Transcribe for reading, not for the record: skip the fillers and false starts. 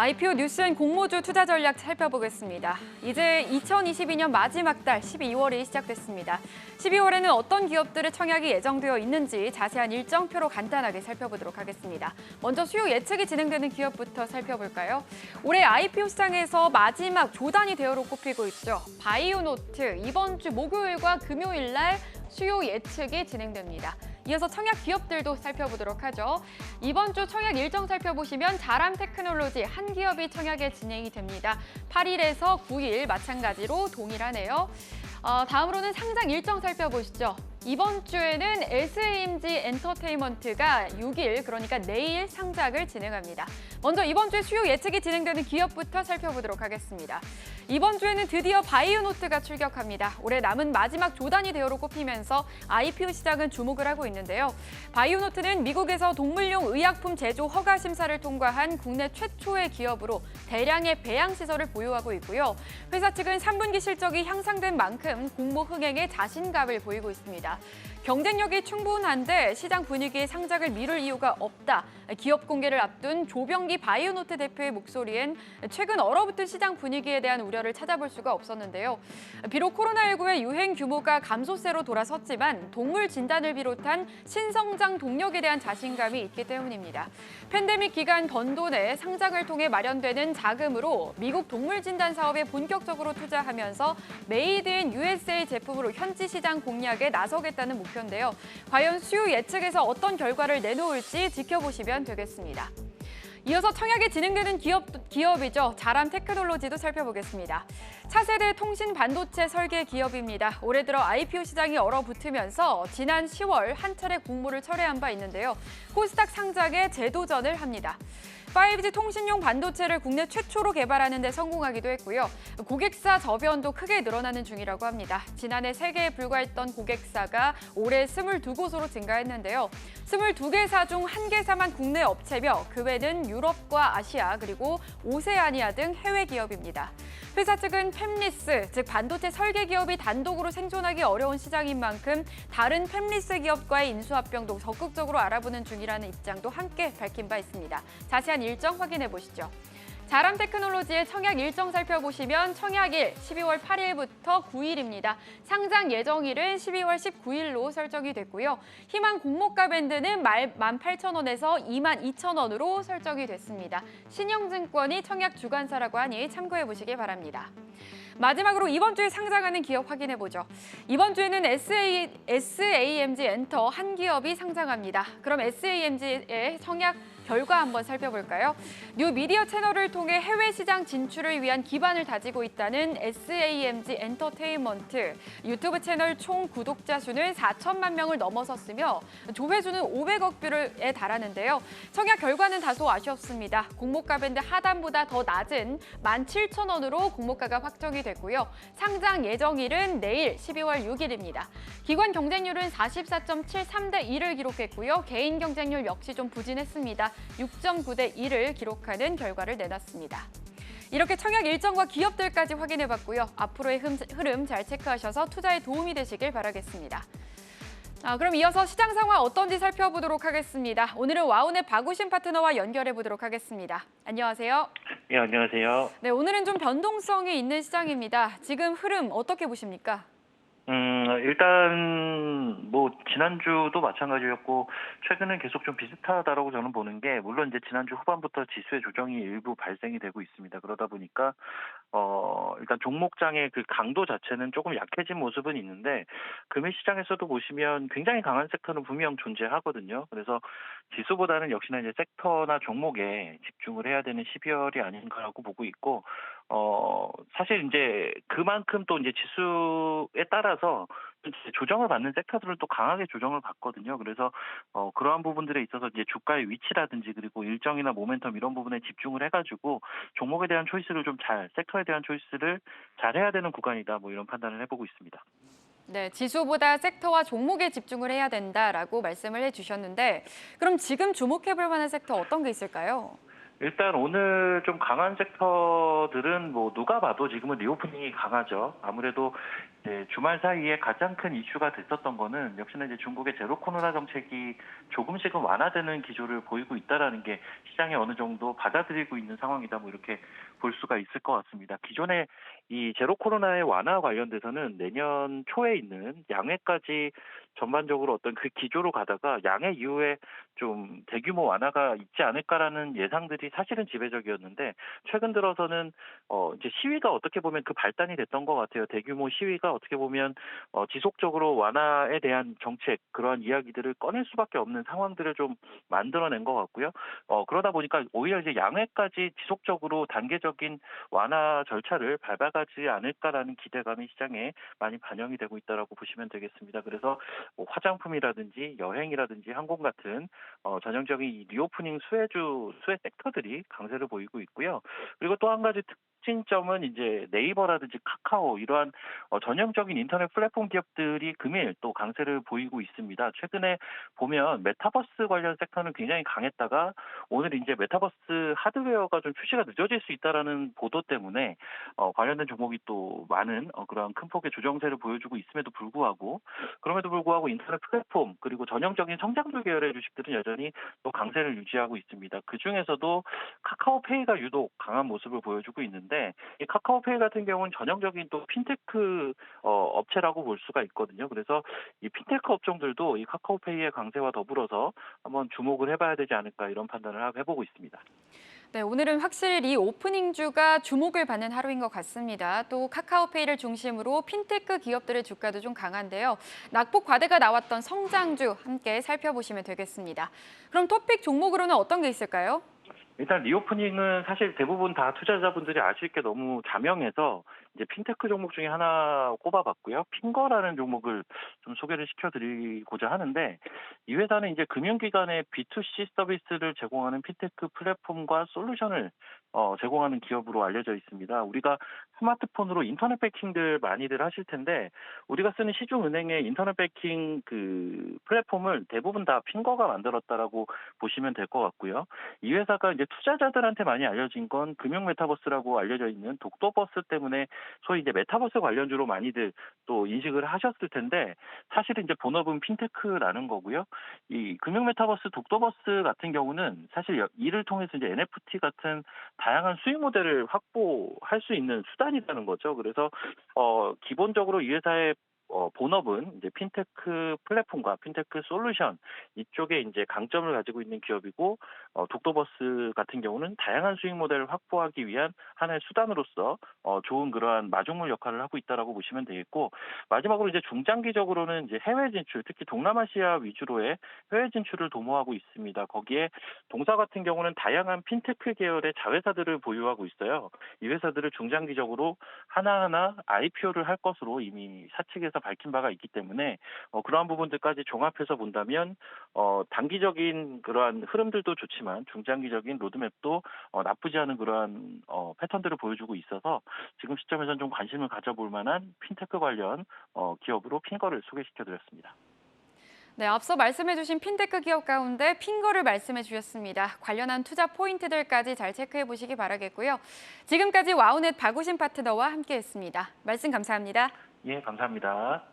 IPO 뉴스엔 공모주 투자 전략 살펴보겠습니다. 이제 2022년 마지막 달 12월이 시작됐습니다. 12월에는 어떤 기업들의 청약이 예정되어 있는지 자세한 일정표로 간단하게 살펴보도록 하겠습니다. 먼저 수요 예측이 진행되는 기업부터 살펴볼까요? 올해 IPO 시장에서 마지막 조단위 대우로 꼽히고 있죠. 바이오노트, 이번 주 목요일과 금요일 날 수요 예측이 진행됩니다. 이어서 청약 기업들도 살펴보도록 하죠. 이번 주 청약 일정 살펴보시면 자람 테크놀로지 한 기업이 청약에 진행이 됩니다. 8일에서 9일 마찬가지로 동일하네요. 다음으로는 상장 일정 살펴보시죠. 이번 주에는 SAMG 엔터테인먼트가 6일, 그러니까 내일 상장을 진행합니다. 먼저 이번 주에 수요 예측이 진행되는 기업부터 살펴보도록 하겠습니다. 이번 주에는 드디어 바이오노트가 출격합니다. 올해 남은 마지막 조단위 대우로 꼽히면서 IPO 시장은 주목을 하고 있는데요. 바이오노트는 미국에서 동물용 의약품 제조 허가 심사를 통과한 국내 최초의 기업으로 대량의 배양 시설을 보유하고 있고요. 회사 측은 3분기 실적이 향상된 만큼 공모 흥행에 자신감을 보이고 있습니다. 경쟁력이 충분한데 시장 분위기에 상장을 미룰 이유가 없다. 기업 공개를 앞둔 조병기 바이오노트 대표의 목소리엔 최근 얼어붙은 시장 분위기에 대한 우려를 찾아볼 수가 없었는데요. 비록 코로나19의 유행 규모가 감소세로 돌아섰지만 동물 진단을 비롯한 신성장 동력에 대한 자신감이 있기 때문입니다. 팬데믹 기간 번 돈에 상장을 통해 마련되는 자금으로 미국 동물 진단 사업에 본격적으로 투자하면서 메이드 인 USA 제품으로 현지 시장 공략에 나서겠다는 목표인데요. 과연 수요 예측에서 어떤 결과를 내놓을지 지켜보시면 되겠습니다. 이어서 청약이 진행되는 기업이죠. 자람 테크놀로지도 살펴보겠습니다. 차세대 통신 반도체 설계 기업입니다. 올해 들어 IPO 시장이 얼어붙으면서 지난 10월 한 차례 공모를 철회한 바 있는데요. 코스닥 상장에 재도전을 합니다. 5G 통신용 반도체를 국내 최초로 개발하는 데 성공하기도 했고요. 고객사 저변도 크게 늘어나는 중이라고 합니다. 지난해 3개에 불과했던 고객사가 올해 22곳으로 증가했는데요. 22개사 중 1개사만 국내 업체며 그 외는 유럽과 아시아 그리고 오세아니아 등 해외 기업입니다. 회사 측은 팹리스, 즉 반도체 설계 기업이 단독으로 생존하기 어려운 시장인 만큼 다른 팹리스 기업과의 인수합병도 적극적으로 알아보는 중이라는 입장도 함께 밝힌 바 있습니다. 자세한 일정 확인해 보시죠. 자람 테크놀로지의 청약 일정 살펴보시면 청약일 12월 8일부터 9일입니다. 상장 예정일은 12월 19일로 설정이 됐고요. 희망 공모가 밴드는 18,000원에서 22,000원으로 설정이 됐습니다. 신영증권이 청약 주관사라고 하니 참고해 보시기 바랍니다. 마지막으로 이번 주에 상장하는 기업 확인해 보죠. 이번 주에는 SAMG 엔터 한 기업이 상장합니다. 그럼 SAMG의 청약 결과 한번 살펴볼까요? 뉴 미디어 채널을 통해 해외 시장 진출을 위한 기반을 다지고 있다는 SAMG 엔터테인먼트. 유튜브 채널 총 구독자 수는 4천만 명을 넘어섰으며 조회수는 500억 뷰에 달하는데요. 청약 결과는 다소 아쉬웠습니다. 공모가 밴드 하단보다 더 낮은 17,000원으로 공모가가 확정이 됐고요. 상장 예정일은 내일 12월 6일입니다. 기관 경쟁률은 44.73대 1을 기록했고요. 개인 경쟁률 역시 좀 부진했습니다. 6.9대 1을 기록하는 결과를 내놨습니다. 이렇게 청약 일정과 기업들까지 확인해봤고요. 앞으로의 흐름 잘 체크하셔서 투자에 도움이 되시길 바라겠습니다. 그럼 이어서 시장 상황 어떤지 살펴보도록 하겠습니다. 오늘은 와운의 박우신 파트너와 연결해보도록 하겠습니다. 안녕하세요. 예, 안녕하세요. 네, 오늘은 좀 변동성이 있는 시장입니다. 지금 흐름 어떻게 보십니까? 일단 뭐 지난주도 마찬가지였고 최근은 계속 좀 비슷하다라고 저는 보는 게, 물론 이제 지난주 후반부터 지수의 조정이 일부 발생이 되고 있습니다. 그러다 보니까 일단 종목장의 그 강도 자체는 조금 약해진 모습은 있는데, 금일 시장에서도 보시면 굉장히 강한 섹터는 분명 존재하거든요. 그래서 지수보다는 역시나 이제 섹터나 종목에 집중을 해야 되는 12월이 아닌가라고 보고 있고, 사실 이제 그만큼 또 이제 지수에 따라서 조정을 받는 섹터들은 또 강하게 조정을 받거든요. 그래서 그러한 부분들에 있어서 이제 주가의 위치라든지 그리고 일정이나 모멘텀 이런 부분에 집중을 해가지고 종목에 대한 초이스를 섹터에 대한 초이스를 잘 해야 되는 구간이다, 뭐 이런 판단을 해보고 있습니다. 네, 지수보다 섹터와 종목에 집중을 해야 된다라고 말씀을 해주셨는데, 그럼 지금 주목해볼 만한 섹터 어떤 게 있을까요? 일단 오늘 좀 강한 섹터들은 뭐 누가 봐도 지금은 리오프닝이 강하죠. 아무래도 네, 주말 사이에 가장 큰 이슈가 됐었던 거는 역시나 이제 중국의 제로 코로나 정책이 조금씩은 완화되는 기조를 보이고 있다라는 게 시장에 어느 정도 받아들이고 있는 상황이다, 뭐 이렇게 볼 수가 있을 것 같습니다. 기존에 이 제로 코로나의 완화 관련돼서는 내년 초에 있는 양회까지 전반적으로 어떤 그 기조로 가다가 양회 이후에 좀 대규모 완화가 있지 않을까라는 예상들이 사실은 지배적이었는데, 최근 들어서는 이제 시위가 어떻게 보면 그 발단이 됐던 것 같아요. 대규모 시위가 어떻게 보면 지속적으로 완화에 대한 정책, 그러한 이야기들을 꺼낼 수밖에 없는 상황들을 좀 만들어낸 것 같고요. 그러다 보니까 오히려 이제 양회까지 지속적으로 단계적인 완화 절차를 밟아가지 않을까라는 기대감이 시장에 많이 반영이 되고 있다라고 보시면 되겠습니다. 그래서 뭐 화장품이라든지 여행이라든지 항공 같은 전형적인 이 리오프닝 수혜 섹터들이 강세를 보이고 있고요. 그리고 또 한 가지 특징점은 이제 네이버라든지 카카오, 이러한 전형적인 인터넷 플랫폼 기업들이 금일 또 강세를 보이고 있습니다. 최근에 보면 메타버스 관련 섹터는 굉장히 강했다가 오늘 이제 메타버스 하드웨어가 좀 출시가 늦어질 수 있다라는 보도 때문에 관련된 종목이 또 많은 그런 큰 폭의 조정세를 보여주고 있음에도 불구하고 인터넷 플랫폼 그리고 전형적인 성장주 계열의 주식들은 여전히 또 강세를 유지하고 있습니다. 그 중에서도 카카오페이가 유독 강한 모습을 보여주고 있는데, 이 카카오페이 같은 경우는 전형적인 또 핀테크 업체라고 볼 수가 있거든요. 그래서 이 핀테크 업종들도 이 카카오페이의 강세와 더불어서 한번 주목을 해봐야 되지 않을까, 이런 판단을 해보고 있습니다. 네, 오늘은 확실히 이 오프닝주가 주목을 받는 하루인 것 같습니다. 또 카카오페이를 중심으로 핀테크 기업들의 주가도 좀 강한데요. 낙폭 과대가 나왔던 성장주 함께 살펴보시면 되겠습니다. 그럼 토픽 종목으로는 어떤 게 있을까요? 일단 리오프닝은 사실 대부분 다 투자자분들이 아실 게 너무 자명해서 이제 핀테크 종목 중에 하나 꼽아봤고요. 핑거라는 종목을 좀 소개를 시켜드리고자 하는데, 이 회사는 이제 금융기관의 B2C 서비스를 제공하는 핀테크 플랫폼과 솔루션을 제공하는 기업으로 알려져 있습니다. 우리가 스마트폰으로 인터넷 뱅킹들 많이들 하실 텐데, 우리가 쓰는 시중은행의 인터넷 뱅킹 그 플랫폼을 대부분 다 핑거가 만들었다라고 보시면 될 것 같고요. 이 회사가 이제 투자자들한테 많이 알려진 건 금융 메타버스라고 알려져 있는 독도버스 때문에 소위 이제 메타버스 관련주로 많이들 또 인식을 하셨을 텐데, 사실은 이제 본업은 핀테크라는 거고요. 이 금융 메타버스 독도버스 같은 경우는 사실 이를 통해서 이제 NFT 같은 다양한 수익 모델을 확보할 수 있는 수단이라는 거죠. 그래서 기본적으로 이 회사의 본업은 이제 핀테크 플랫폼과 핀테크 솔루션 이쪽에 이제 강점을 가지고 있는 기업이고, 독도버스 같은 경우는 다양한 수익 모델을 확보하기 위한 하나의 수단으로서 좋은 그러한 마중물 역할을 하고 있다라고 보시면 되겠고, 마지막으로 이제 중장기적으로는 이제 해외 진출, 특히 동남아시아 위주로의 해외 진출을 도모하고 있습니다. 거기에 동사 같은 경우는 다양한 핀테크 계열의 자회사들을 보유하고 있어요. 이 회사들을 중장기적으로 하나하나 IPO를 할 것으로 이미 사측에서 밝힌 바가 있기 때문에 그러한 부분들까지 종합해서 본다면 단기적인 그러한 흐름들도 좋지만 중장기적인 로드맵도 나쁘지 않은 그러한 패턴들을 보여주고 있어서 지금 시점에서는 좀 관심을 가져볼 만한 핀테크 관련 기업으로 핑거를 소개시켜드렸습니다. 네, 앞서 말씀해주신 핀테크 기업 가운데 핑거를 말씀해 주셨습니다. 관련한 투자 포인트들까지 잘 체크해 보시기 바라겠고요. 지금까지 와우넷 박우신 파트너와 함께했습니다. 말씀 감사합니다. 예, 감사합니다.